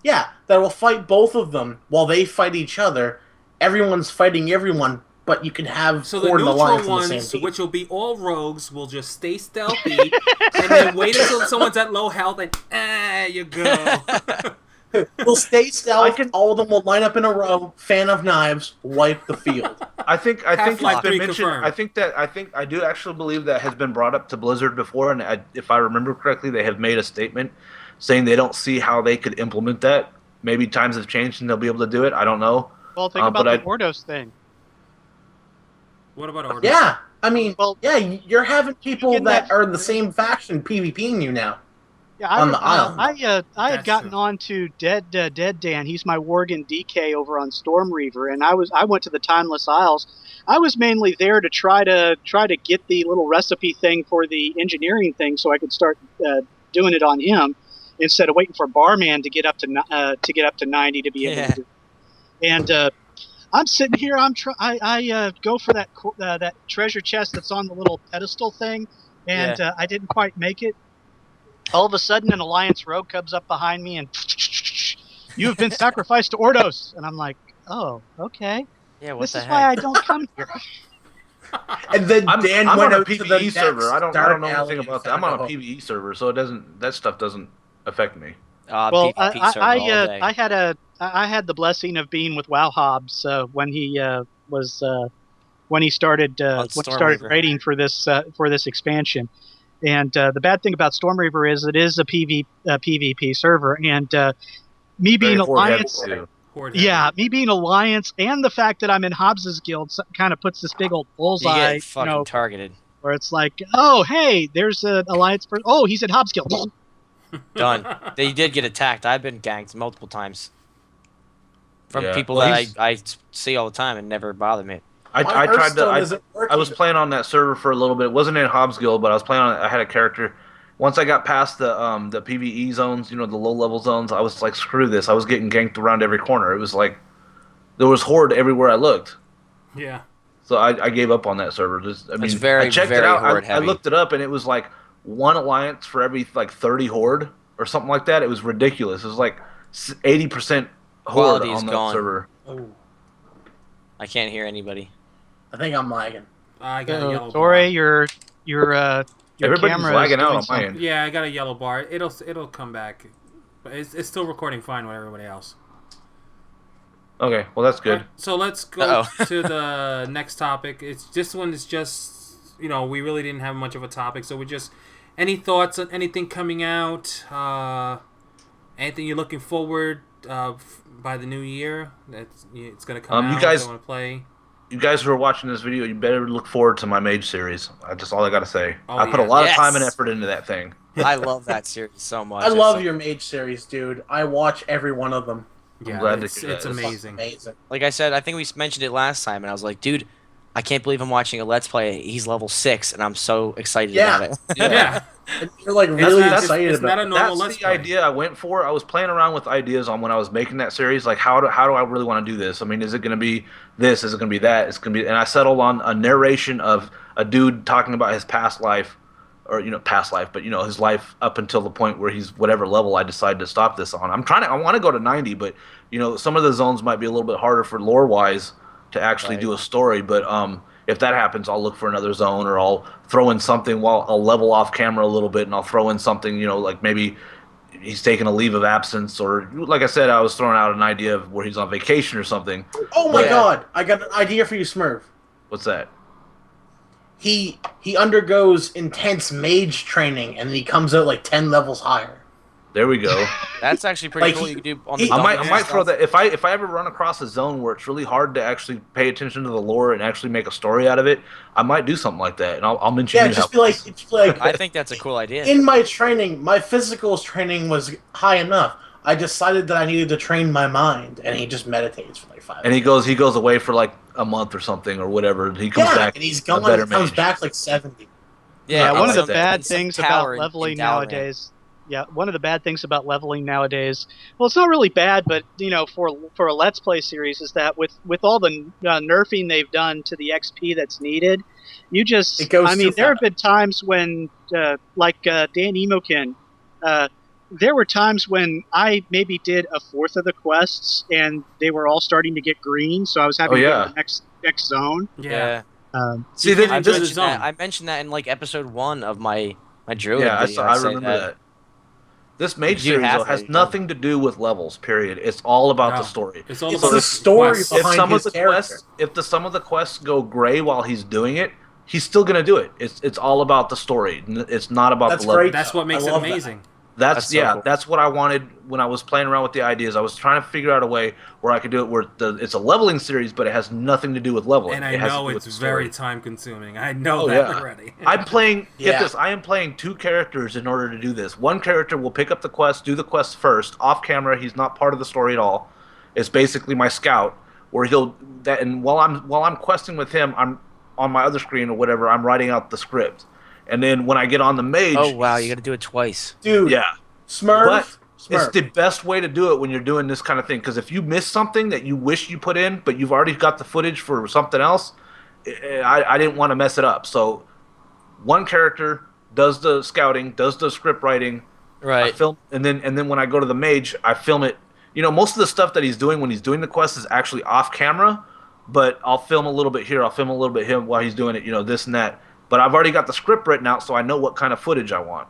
Yeah, that will fight both of them while they fight each other. Everyone's fighting everyone, but you can have so the Horde and Alliance neutral in the ones, same team. which will be all rogues, will just stay stealthy and then wait until someone's at low health and you go. Will stay stealth. All of them will line up in a row. Fan of knives, wipe the field. I think Half-Life it's been 3 mentioned. confirmed. I think I do actually believe that has been brought up to Blizzard before, and if I remember correctly, they have made a statement saying they don't see how they could implement that. Maybe times have changed and they'll be able to do it. I don't know. Well, think about but the Ordos thing. What about Order? Yeah, I mean, Well, yeah, you're having people in that that- are in the same faction PvPing you now. Yeah, On the island. I had That's gotten true. on to Dead Dan. He's my Worgen DK over on Storm Reaver, and I went to the Timeless Isles. I was mainly there to try to get the little recipe thing for the engineering thing, so I could start doing it on him instead of waiting for Barman to get up to 90 to be able to do it. And I'm sitting here. I go for that treasure chest that's on the little pedestal thing, and I didn't quite make it. All of a sudden, an Alliance rogue comes up behind me and you have been sacrificed to Ordos. And I'm like, oh, okay. Yeah, what This the is heck? why I don't come here. And then Dan I'm went on a out to the PvE server. I don't dark know alley anything about and that. I'm on a found PvE server, so that stuff doesn't affect me. Well, PvP server all day. I had the blessing of being with Wow Hobbs when he started Stormreaver. raiding for this expansion. And the bad thing about Stormreaver is it is a PvP server, and me being Very Horde heavy, Alliance. too. Horde Yeah, me being Alliance, and the fact that I'm in Hobbs's guild kind of puts this big old You bullseye, get fucking targeted. where it's like, oh, hey, there's an Alliance person. Oh, he's in Hobbs guild. Done. They did get attacked. I've been ganked multiple times from Yeah. people Well, that I see all the time and never bother me. I My tried to. Hearthstone isn't I was working. playing on that server for a little bit. It wasn't in Hobbs Guild, but I was playing on it. I had a character. Once I got past the PvE zones, the low level zones, I was like, screw this. I was getting ganked around every corner. It was like there was Horde everywhere I looked. Yeah. So I gave up on that server. It's very, I checked very it out. Horde I heavy. looked it up, and it was like one Alliance for every like 30 Horde or something like that. It was ridiculous. It was like 80% Horde Quality is on that gone. server. Oh, I can't hear anybody. I think I'm lagging. I got a yellow bar. Toray, your Everybody's camera lagging is out doing on my something. end. Yeah, I got a yellow bar. It'll come back, but it's still recording fine with everybody else. Okay, well that's good. Alright, so let's go Uh-oh. to the next topic. This one is just we really didn't have much of a topic, so we just any thoughts on anything coming out, anything you're looking forward by the new year it's gonna come out. You guys- want to play. You guys who are watching this video, you better look forward to my Mage series. That's all I gotta say. Oh, I put a yeah. lot of Yes. time and effort into that thing. I love that series so much. I It's love so- your Mage series, dude. I watch every one of them. Yeah, glad to it's hear that. it's It's amazing. Amazing. Like I said, I think we mentioned it last time, and I was like, dude, I can't believe I'm watching a Let's Play. He's level 6, and I'm so excited Yeah. about it. Yeah, And you're like really not- excited it's about not a it. normal That's Let's the Play. idea I went for. I was playing around with ideas on when I was making that series. Like, how do I really want to do this? I mean, is it going to be this? Is it going to be that? It's going to be, and I settled on a narration of a dude talking about his past life, or past life, but his life up until the point where he's whatever level I decide to stop this on. I want to go to 90, but some of the zones might be a little bit harder for lore wise to actually Right. do a story. But if that happens, I'll look for another zone, or I'll throw in something while I'll level off camera a little bit, and I'll throw in something, like maybe he's taking a leave of absence, or like I said, I was throwing out an idea of where he's on vacation or something. Oh my Yeah. god! I got an idea for you, Smurf. What's that? He undergoes intense mage training, and he comes out like 10 levels higher. There we go. That's actually pretty Like, cool. You can do on the he- I dungeons might and throw stuff. that if I ever run across a zone where it's really hard to actually pay attention to the lore and actually make a story out of it. I might do something like that, and I'll mention Yeah, you just how- be like I think that's a cool idea. in my training, my physicals training was high enough. I decided that I needed to train my mind, and he just meditates for like 5 And minutes. he goes away for like a month or something or whatever. He comes back. And he's a gone. better He comes mage. back like 70. Yeah, I one of the like that. bad Some things tower about in leveling Dalaran. nowadays. Yeah, one of the bad things about leveling nowadays. Well, it's not really bad, but for a Let's Play series, is that with all the nerfing they've done to the XP that's needed, you just. It goes I mean, too there have fast. been times when, Dan Emokin, there were times when I maybe did a fourth of the quests, and they were all starting to get green, so I was having to go to the next zone. Yeah. See, You can't this, enjoy the this, zone. I mentioned that in like episode 1 of my druid yeah, video. I say remember that. This mage You series have though, to, has yeah. nothing to do with levels. Period. It's all about the No. story. It's all It's about the story quests. behind If some his of the character. quests, some of the quests go gray while he's doing it, he's still gonna do it. It's all about the story. It's not about That's the level. great. That's what makes I it love that. amazing. That's so cool. That's what I wanted when I was playing around with the ideas. I was trying to figure out a way where I could do it where it's a leveling series, but it has nothing to do with leveling. And I it has to know do with it's the story. very time consuming. I know Oh, that yeah. already. I'm playing. Get Yeah. this. I am playing 2 characters in order to do this. One character will pick up the quest, do the quest first, off camera. He's not part of the story at all. It's basically my scout, where and while I'm questing with him, I'm on my other screen or whatever. I'm writing out the script, and then when I get on the mage, Oh wow, you got to do it twice. Dude, yeah. Smurf. It's the best way to do it when you're doing this kind of thing. Because if you miss something that you wish you put in, but you've already got the footage for something else, I didn't want to mess it up. So one character does the scouting, does the script writing, Right. I film, and then when I go to the mage, I film it. Most of the stuff that he's doing when he's doing the quest is actually off camera, but I'll film a little bit here, I'll film a little bit here while he's doing it. This and that. But I've already got the script written out, so I know what kind of footage I want.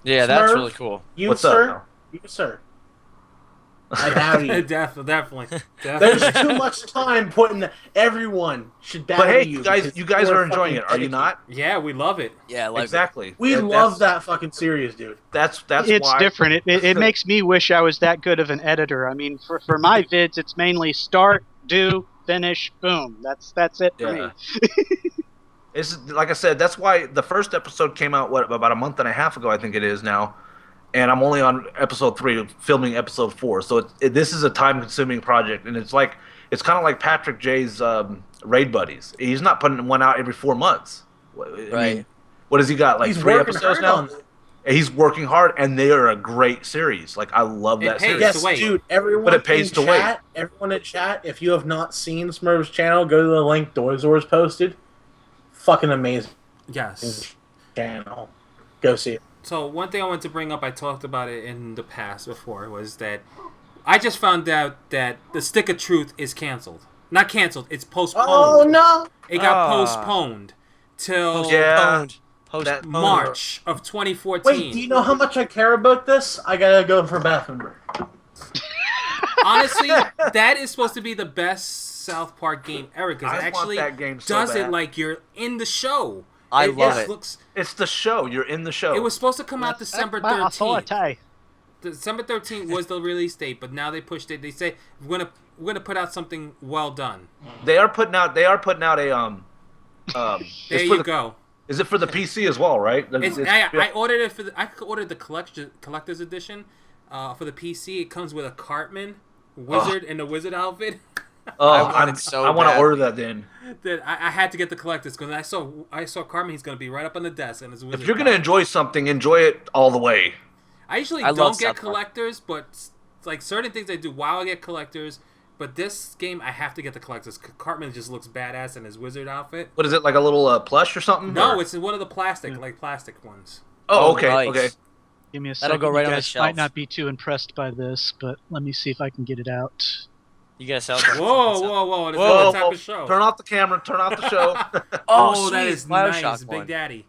Yeah, that's Smurf. really cool. You, What's up sir? now? You, sir. I have you. Definitely. There's too much time putting. Everyone should But battle hey, you. you guys because are you're enjoying it, fucking are you not? Yeah, we love it. Yeah, like Exactly. We That- love that's- that fucking series, dude. That's It's why. different. It makes me wish I was that good of an editor. I mean, for my vids, it's mainly start, do, finish, boom. That's it for Yeah. me. It's like I said. That's why the first episode came out about a month and a half ago, I think it is now, and I'm only on episode 3, filming episode 4. So this is a time-consuming project, and it's kind of like Patrick J's Raid Buddies. He's not putting one out every 4 months. Right. What has he got? Like He's 3 working episodes hard now. on it. And he's working hard, and they are a great series. Like I love It that pays. series. Yes, to wait. dude. Everyone But it pays in to wait. chat, everyone in chat, if you have not seen Smurf's channel, go to the link Dorzor's posted. Fucking amazing Yes. channel. Go see it. So one thing I wanted to bring up, I talked about it in the past before, was that I just found out that the Stick of Truth is canceled. Not canceled, it's postponed. Oh no! It got Ah. postponed till Yeah. Postponed. March of 2014. Wait, do you know how much I care about this? I gotta go for a bathroom break. Honestly, that is supposed to be the best South Park game ever because I it want actually that game so does it bad. like you're in the show. I love just it. Looks, It's the show. You're in the show. it was supposed to come out December My 13th. authority. December 13th was the release date, but now they pushed it. They say we're gonna put out something well done. They are putting out a There it's you for go. Is it for the PC as well, right? I ordered it for I ordered the collector's edition for the PC. It comes with a Cartman wizard in the wizard outfit. I want it so want to bad. order that then. That I had to get the collector's because I saw Cartman. He's gonna be right up on the desk and his wizard. If you're gonna costume. enjoy something, enjoy it all the way. I usually I love don't get South Park. collectors, but like certain things I do. WoW I get collectors, but this game I have to get the collectors. Cartman just looks badass in his wizard outfit. What is it, like a little plush or something? No, Or- it's one of the plastic ones. Oh, okay, nice. okay. Give me a That'll second. go right you on the guys shelf. might not be too impressed by this, but let me see if I can get it out. You gotta sell. Whoa! This Whoa, is the type of show. turn off the camera. Turn off the show. Oh, sweet. that is Bioshock nice, one. Big Daddy.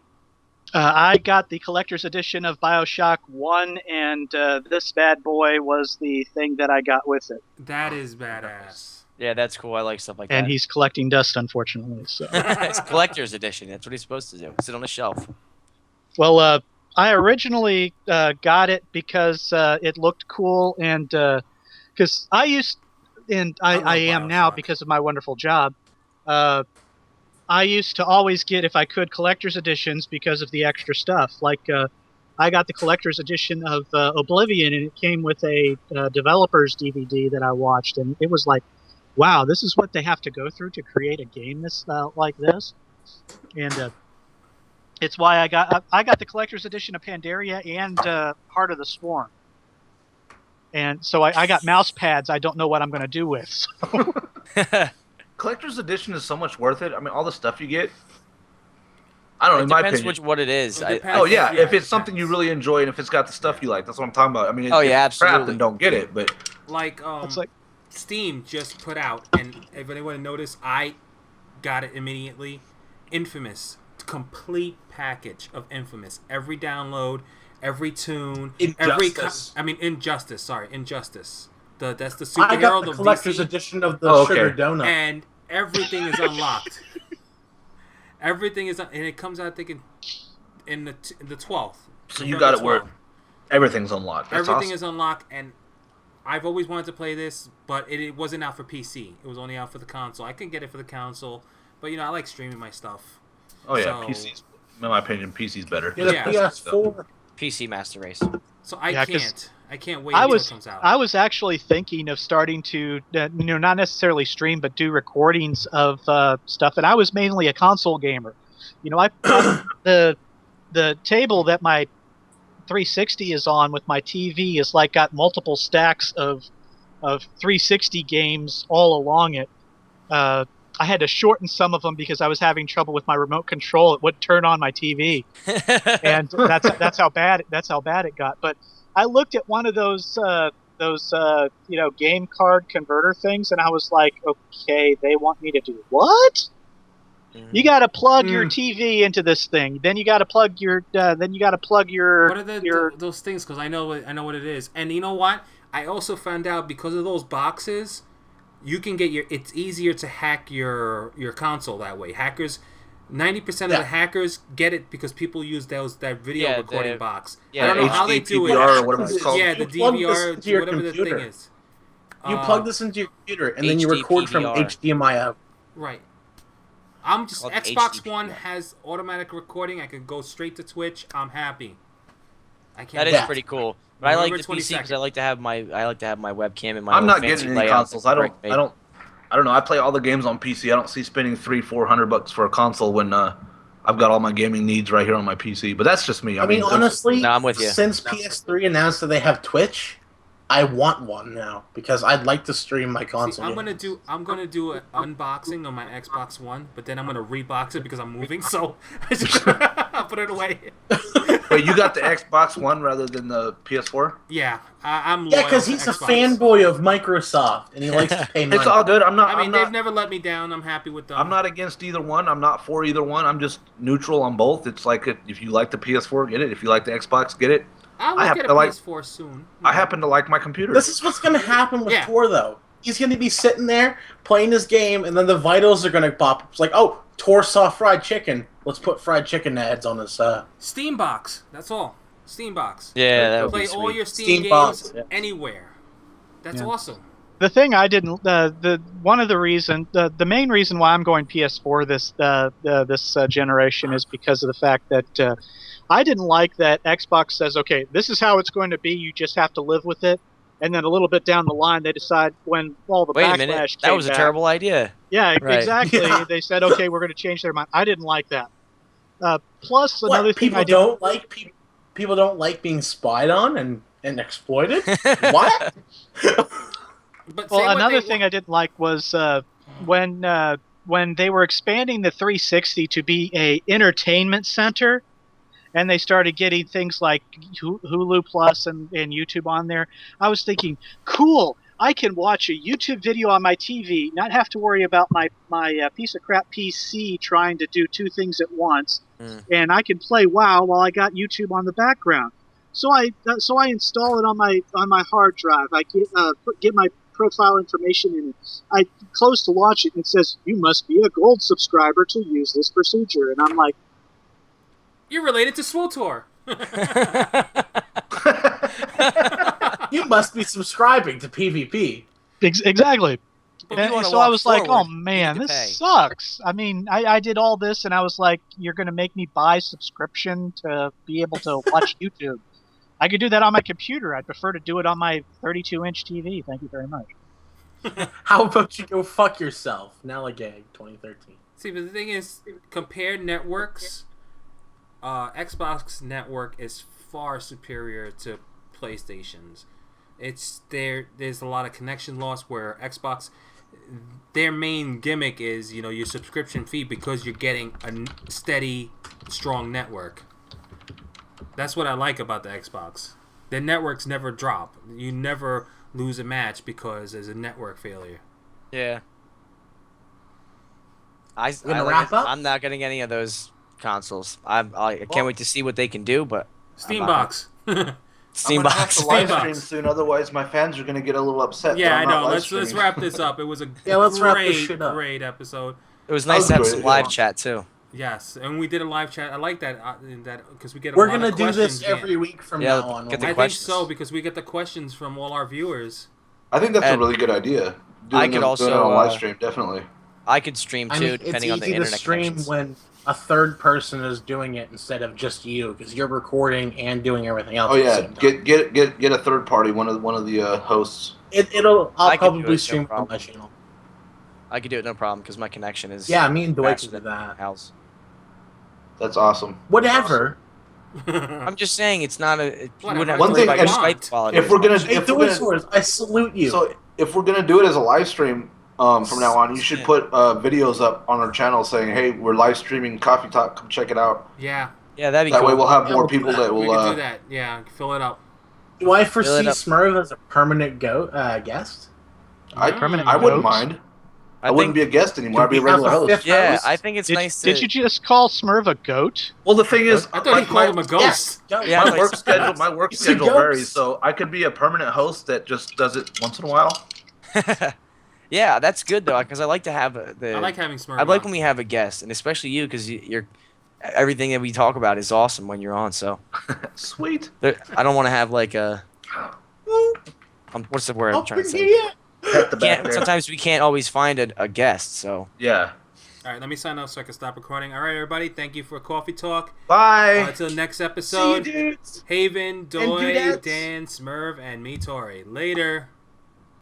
I got the collector's edition of BioShock 1, and this bad boy was the thing that I got with it. That is badass. Yeah, that's cool. I like stuff like And that. he's collecting dust, unfortunately. So, It's collector's edition. That's what he's supposed to do. Sit on a shelf. well, I originally got it because it looked cool, and because I used, and I I love am now BioShock. because of my wonderful job. I used to always get, if I could, collector's editions because of the extra stuff. Like I got the collector's edition of Oblivion, and it came with a developer's DVD that I watched, and it was like, wow, this is what they have to go through to create a game this like this, and it's why I got the collector's edition of Pandaria and Heart of the Swarm, and so I got mouse pads. I don't know what I'm going to do with. So. Collector's edition is so much worth it. I mean, all the stuff you get. I don't know. It In my depends opinion. what it is. Oh yeah, if it's something you really enjoy and if it's got the stuff you like, that's what I'm talking about. I mean, if it's crap, absolutely. then don't get it. But Like, It's like Steam just put out, and if anyone noticed, I got it immediately. Infamous, complete package of Infamous. Every download, every tune, Injustice. Sorry, Injustice. That's the superhero. I got the of collector's DC, edition of the sugar donut. and everything is unlocked. Everything is, and it comes out, I think, in the 12th. so you got it where everything's unlocked. That's Everything awesome. is unlocked, and I've always wanted to play this, but it wasn't out for PC. It was only out for the console. I can get it for the console, but I like streaming my stuff. Oh yeah, So- PC's. In my opinion, PC's better. Get a Yeah. PS4. PC Master Race. So I Yeah, 'cause can't wait I until was it comes out. I was actually thinking of starting to not necessarily stream, but do recordings of stuff, and I was mainly a console gamer. The table that my 360 is on with my TV is like got multiple stacks of 360 games all along it. I had to shorten some of them because I was having trouble with my remote control. It wouldn't turn on my TV, and that's how bad it got. But I looked at one of those game card converter things, and I was like, okay, they want me to do what? You got to plug your TV into this thing. Then you got to plug your. What are those things? Because I know what it is. And you know what? I also found out because of those boxes, you can get it's easier to hack your console that way. Hackers, 90% of the hackers get it because people use that video recording box. Yeah, I don't know how they do it. HDPVR or whatever it's called. Yeah, the You plug this DVR, into your whatever the computer. thing is. You plug this into your computer, and then you record from HDPVR. HDMI out. Right. I'm just Called Xbox HDPVR. One has automatic recording. I can go straight to Twitch. I'm happy. I can't. That is Yeah. pretty cool. But I like November the PC because 22nd. I like to have my webcam and my. I'm little not fancy getting any layout consoles. that I Greg don't made. know. I play all the games on PC. I don't see spending $300-$400 for a console when I've got all my gaming needs right here on my PC. But that's just me. I mean, honestly, No, I'm with you. since PS3 announced that they have Twitch, I want one now because I'd like to stream my console. I'm games. gonna do an unboxing on my Xbox One, but then I'm gonna rebox it because I'm moving. So I'll put it away. Wait, you got the Xbox One rather than the PS4? Yeah, I'm. Yeah, loyal because to he's a Xbox. fanboy of Microsoft and he likes to pay money. It's all good. I'm not. I mean, I'm they've not. never let me down. I'm happy with them. I'm not against either one. I'm not for either one. I'm just neutral on both. It's like if you like the PS4, get it. If you like the Xbox, get it. I I will happen get a to like- PS4 soon. I happen to like my computer. This is what's going to happen with Yeah. Tor, though. He's going to be sitting there playing his game, and then the vitals are going to pop up. It's like, oh, Tor saw fried chicken. Let's put fried chicken ads on his. Steam box. That's all. Steam box. Yeah, that would Play be all sweet. your Steam, Steam games box, yeah. anywhere. That's Yeah. awesome. the thing I didn't the main reason why I'm going PS4 this generation is because of the fact that I didn't like that Xbox says, okay, this is how it's going to be. You just have to live with it. And then a little bit down the line, they decide when all the Wait backlash a minute, came that was a back- terrible idea. Yeah, Right. exactly. Yeah. They said, okay, we're going to change their mind. I didn't like that. Plus, another What, thing people I didn't don't like people don't like being spied on and exploited? What? But say Well, what another they thing I didn't like was when they were expanding the 360 to be a entertainment center, and they started getting things like Hulu Plus and YouTube on there. I was thinking, cool, I can watch a YouTube video on my TV, not have to worry about my piece of crap PC trying to do two things at once, and I can play WoW while I got YouTube on the background. So I install it on my hard drive. I get my profile information in it. I close to launch it, and it says, you must be a gold subscriber to use this procedure. And I'm like, You're related to SWTOR. You must be subscribing to PvP. exactly. If you And wanna so I walk was like, oh forward, you man, need to this pay. sucks. I mean, I did all this and I was like, you're going to make me buy subscription to be able to watch YouTube. I could do that on my computer. I'd prefer to do it on my 32-inch TV. Thank you very much. How about you go fuck yourself? Nalagag 2013. See, but the thing is, compared networks, Xbox network is far superior to PlayStation's. There's a lot of connection loss where Xbox, their main gimmick is, your subscription fee because you're getting a steady, strong network. That's what I like about the Xbox. Their networks never drop. You never lose a match because there's a network failure. Yeah. gonna wrap up? I'm not getting any of those consoles. I can't wait to see what they can do, but Steambox. Steam I'm gonna have Box. to live Steambox. stream soon, otherwise my fans are gonna get a little upset. Yeah, that I I'm not know. live Let's streaming. wrap this up. It was a let's wrap this great, shit up. great episode. It was nice to have That was some great, live yeah. chat too. Yes, and we did a live chat. I like that because we get. We're a lot gonna of do questions this every week from Yeah, now on. get the I think questions. so because we get the questions from all our viewers. I think that's And a really good idea. I could also, doing it on live stream, definitely. I could stream too, I mean, depending it's on the easy to internet stream connections. when a third person is doing it instead of just you, because you're recording and doing everything else. Oh at the yeah, same time. get a third party, one of the hosts. I'll I could do it, probably no stream it on problem. my channel. I could do it no problem because my connection is Yeah, me and Dwight faster can do than that. Al's. That's awesome. Whatever. I'm just saying it's not a. You Whatever. wouldn't have One to worry thing- about your and Skype quality. If we're gonna, Hey, if we're Dwight gonna, Soares, I salute you. so if we're gonna do it as a live stream from now on, you should Yeah. put videos up on our channel saying, "Hey, we're live streaming Coffee Talk. Come check it out." Yeah, Yeah, that'd be That cool. way, we'll have Yeah, more we'll do people that. that we will. can do that. Yeah, fill it up. Do I Fill foresee it up. Smurf as a permanent guest? Permanent I wouldn't notes. mind. I wouldn't be a guest anymore. I'd be a Could we have regular a host. fifth Yeah, host? I think it's nice to. Did you just call Smurf a goat? Well, the thing is, I thought he called him a ghost. Yes. Yeah, I my thought work you- schedule, my work He's a schedule ghost. varies, so I could be a permanent host that just does it once in a while. Yeah, that's good though, because I like to have the. I like having Smurf. I like on. when we have a guest, and especially you, because you're everything that we talk about is awesome when you're on. So Sweet. I don't want to have like a. What's the word I'm Up trying to in say? here. At the back Can't, there. sometimes we can't always find a guest, so Yeah. All right, let me sign off so I can stop recording. All right, everybody, thank you for Coffee Talk. Bye. Until next See you, episode, dudes. Haven, Doy, dudettes. Dan, Smurv, and me, Toray. Later.